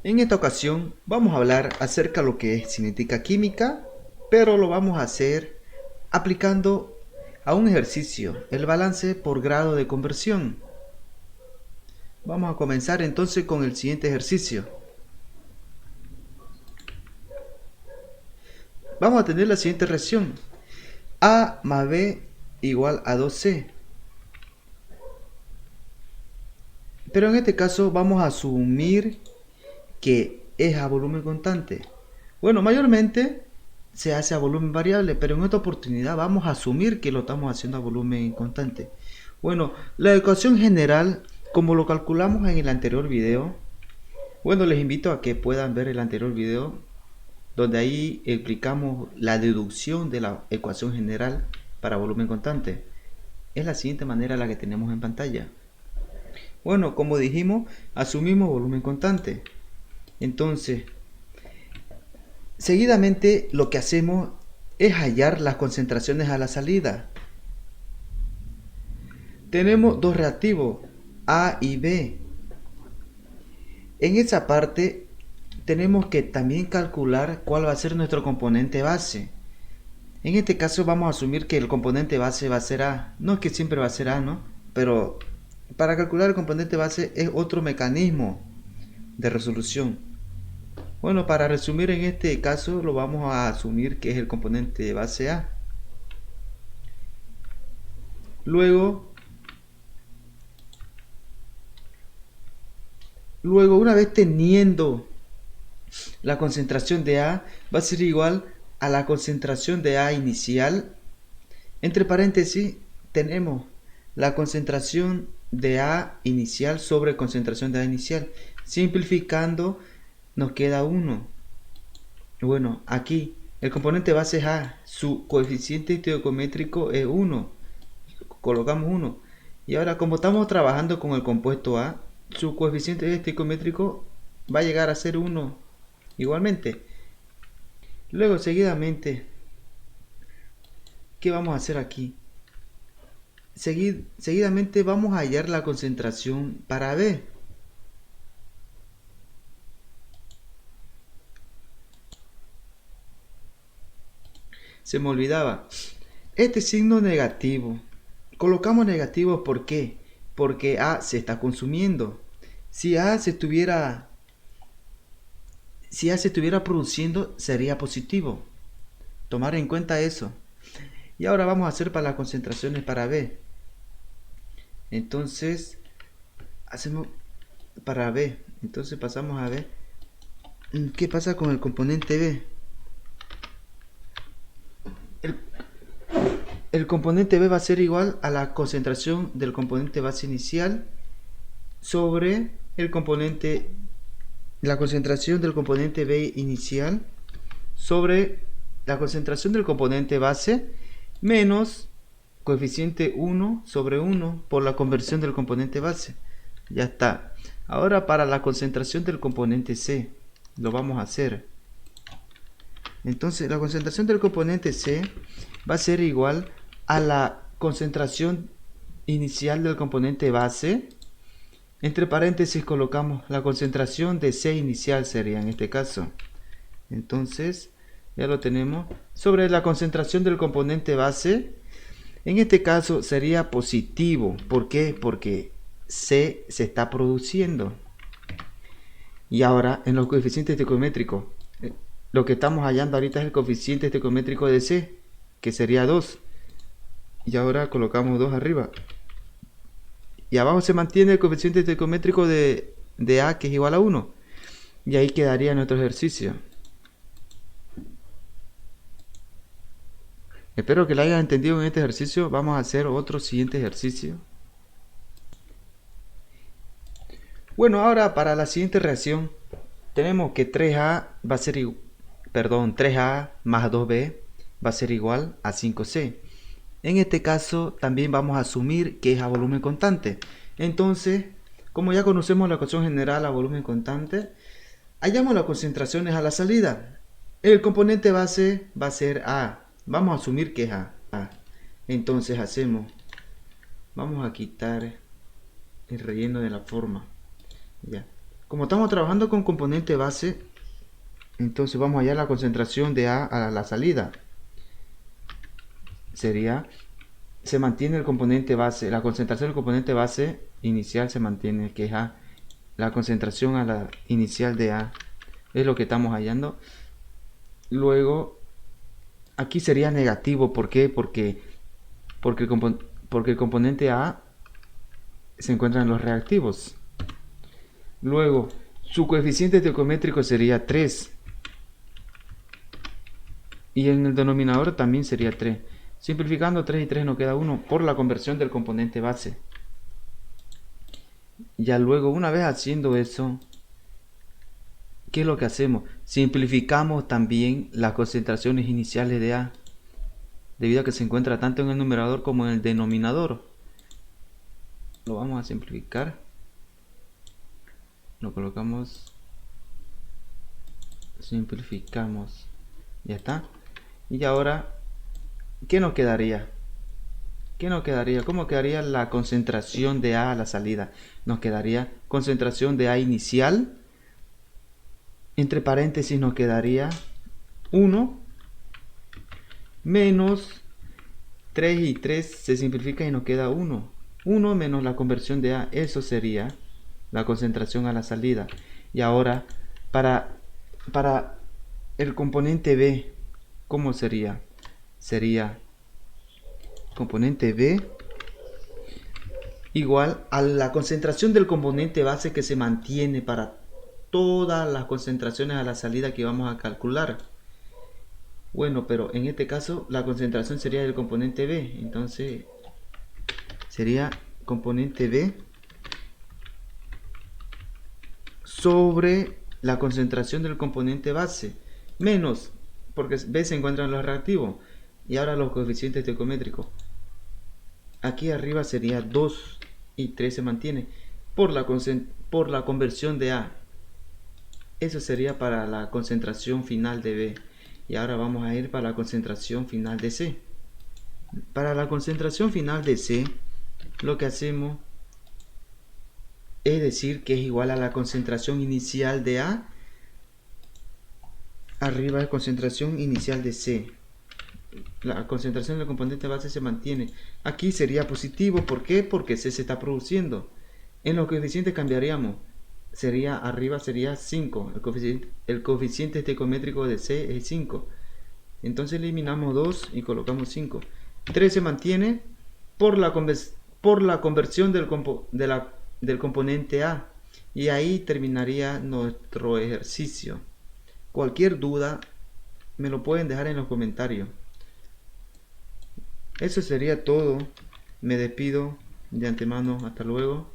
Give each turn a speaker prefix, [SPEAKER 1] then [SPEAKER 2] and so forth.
[SPEAKER 1] En esta ocasión vamos a hablar acerca de lo que es cinética química, pero lo vamos a hacer aplicando a un ejercicio, el balance por grado de conversión. Vamos a comenzar entonces con el siguiente ejercicio. Vamos a tener la siguiente reacción. A más B igual a 2C. Pero en este caso vamos a asumir que es a volumen constante. Bueno, mayormente se hace a volumen variable, pero en esta oportunidad vamos a asumir que lo estamos haciendo a volumen constante. Bueno, la ecuación general, como lo calculamos en el anterior video, bueno, les invito a que puedan ver el anterior video, donde ahí explicamos la deducción de la ecuación general para volumen constante. Es la siguiente manera la que tenemos en pantalla. Bueno, como dijimos, asumimos volumen constante. Entonces, seguidamente lo que hacemos es hallar las concentraciones a la salida. Tenemos dos reactivos, A y B. En esa parte tenemos que también calcular cuál va a ser nuestro componente base. En este caso vamos a asumir que el componente base va a ser A. No es que siempre va a ser A, ¿no? Pero para calcular el componente base es otro mecanismo de resolución. Bueno, para resumir en este caso lo vamos a asumir que es el componente base A. Luego, una vez teniendo la concentración de A, va a ser igual a la concentración de A inicial. Entre paréntesis, tenemos la concentración de A inicial sobre concentración de A inicial. Simplificando, nos queda 1. Bueno, aquí el componente base es A, su coeficiente estequiométrico es 1. Colocamos 1. Y ahora, como estamos trabajando con el compuesto A, su coeficiente estequiométrico va a llegar a ser 1 igualmente. Luego, seguidamente, ¿qué vamos a hacer aquí? Seguidamente vamos a hallar la concentración para B. Se me olvidaba. Este signo negativo. Colocamos negativo ¿por qué? Porque A se está consumiendo. Si A se estuviera produciendo, sería positivo. Tomar en cuenta eso. Y ahora vamos a hacer para las concentraciones para B. Entonces, hacemos para B. Entonces pasamos a B. ¿Qué pasa con el componente B? El componente B va a ser igual a la concentración del componente base inicial sobre la concentración del componente B inicial sobre la concentración del componente base menos coeficiente 1 sobre 1 por la conversión del componente base. Ya está. Ahora para la concentración del componente C lo vamos a hacer. Entonces la concentración del componente C va a ser igual a la concentración inicial del componente base. Entre paréntesis colocamos la concentración de C inicial sería en este caso. Entonces ya lo tenemos. Sobre la concentración del componente base, en este caso sería positivo. ¿Por qué? Porque C se está produciendo. Y ahora en los coeficientes estequiométricos, lo que estamos hallando ahorita es el coeficiente estequiométrico de C, que sería 2. Y ahora colocamos 2 arriba. Y abajo se mantiene el coeficiente estequiométrico de A, que es igual a 1. Y ahí quedaría nuestro ejercicio. Espero que lo hayan entendido en este ejercicio. Vamos a hacer otro siguiente ejercicio. Bueno, ahora para la siguiente reacción tenemos que 3A va a ser 3A más 2B va a ser igual a 5C. En este caso también vamos a asumir que es a volumen constante. Entonces, como ya conocemos la ecuación general a volumen constante, hallamos las concentraciones a la salida. El componente base va a ser A. Vamos a asumir que es A. Entonces vamos a quitar el relleno de la forma. Ya. Como estamos trabajando con componente base, entonces vamos a hallar la concentración de A a la salida. Sería, se mantiene el componente base, la concentración del componente base inicial se mantiene, que es A. La concentración a la inicial de A es lo que estamos hallando. Luego, aquí sería negativo. ¿Por qué? Porque el componente A se encuentra en los reactivos. Luego, su coeficiente estequiométrico sería 3. Y en el denominador también sería 3. Simplificando 3 y 3 nos queda 1 por la conversión del componente base. Ya luego, una vez haciendo eso, ¿qué es lo que hacemos? Simplificamos también las concentraciones iniciales de A, debido a que se encuentra tanto en el numerador como en el denominador. Lo vamos a simplificar. Lo colocamos, simplificamos, ya está. Y ahora, ¿qué nos quedaría? ¿Qué nos quedaría? ¿Cómo quedaría la concentración de A a la salida? Nos quedaría concentración de A inicial, entre paréntesis nos quedaría 1 menos 3 y 3 se simplifica y nos queda 1. 1 menos la conversión de A, eso sería la concentración a la salida. Y ahora, para el componente B, ¿cómo sería? Sería componente B igual a la concentración del componente base que se mantiene para todas las concentraciones a la salida que vamos a calcular. Bueno, pero en este caso la concentración sería del componente B. Entonces sería componente B sobre la concentración del componente base menos, porque B se encuentra en los reactivos, y ahora los coeficientes estequiométricos. Aquí arriba sería 2 y 3 se mantiene por la conversión de A. Eso sería para la concentración final de B. Y ahora vamos a ir para la concentración final de C. Para la concentración final de C, lo que hacemos es decir que es igual a la concentración inicial de A arriba de concentración inicial de C. La concentración del componente base se mantiene. Aquí sería positivo. ¿Por qué? Porque C se está produciendo. En los coeficientes cambiaríamos. Sería arriba sería 5. El coeficiente estequiométrico de C es 5. Entonces eliminamos 2 y colocamos 5. 3 se mantiene por la conversión del componente A. Y ahí terminaría nuestro ejercicio. Cualquier duda me lo pueden dejar en los comentarios. Eso sería todo. Me despido de antemano. Hasta luego.